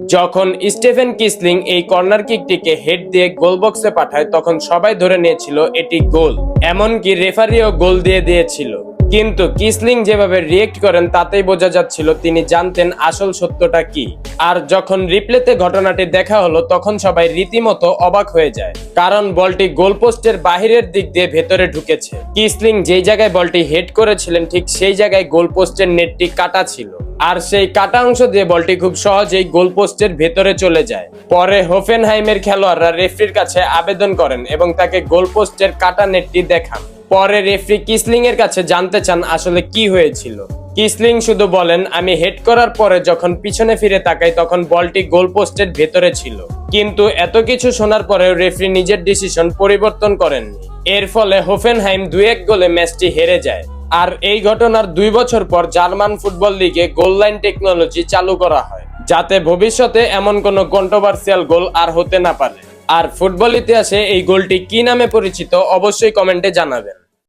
যখন স্টেফেন কিসলিং এই corner কিকটিকে head দিয়ে গোল বক্সে পাঠায় তখন সবাই ধরে নিয়েছিল এটি গোল, এমনকি রেফারিও গোল দিয়ে দিয়েছিল। কিন্তু কিসলিং যেভাবে রিয়েক্ট করেন তাতেই বোঝা যাচ্ছিল তিনি জানতেন আসল সত্যটা কি। আর যখন রিপ্লেতে ঘটনাটি দেখা হলো তখন সবাই রীতিমতো অবাক হয়ে যায়, কারণ বলটি গোলপোস্টের বাহিরের দিক দিয়ে ভেতরে ঢুকেছে। কিসলিং যেই জায়গায় বলটি হেড করেছিলেন ঠিক সেই জায়গায় গোলপোস্টের নেটটি কাটা ছিল, আর সেই কাটা অংশ দিয়ে বলটি খুব সহজেই গোলপোস্টের ভেতরে চলে যায়। পরে হোফেনহাইমের খেলোয়াড়রা রেফরির কাছে আবেদন করেন এবং তাকে গোলপোস্টের কাটা নেটটি দেখান। পরে রেফরি কিসলিং এর কাছে জানতে চান আসলে কি হয়েছিল। কিসলিং শুধু বলেন, আমি হেড করার পরে যখন পিছনে ফিরে তাকাই তখন বলটি গোলপোস্টের ভেতরে ছিল। কিন্তু এত কিছু শোনার পরেও রেফরি নিজের ডিসিশন পরিবর্তন করেননি। এর ফলে হোফেনহাইম 2-1 গোলে ম্যাচটি হেরে যায়। আর এই ঘটনার 2 বছর পর জার্মান ফুটবল লিগে গোল লাইন টেকনোলজি চালু করা হয়, যাতে ভবিষ্যতে এমন কোনো কন্ট্রোভার্সিয়াল গোল আর হতে না পারে। আর ফুটবল ইতিহাসে এই গোলটি কি নামে পরিচিত অবশ্যই কমেন্টে জানাবেন।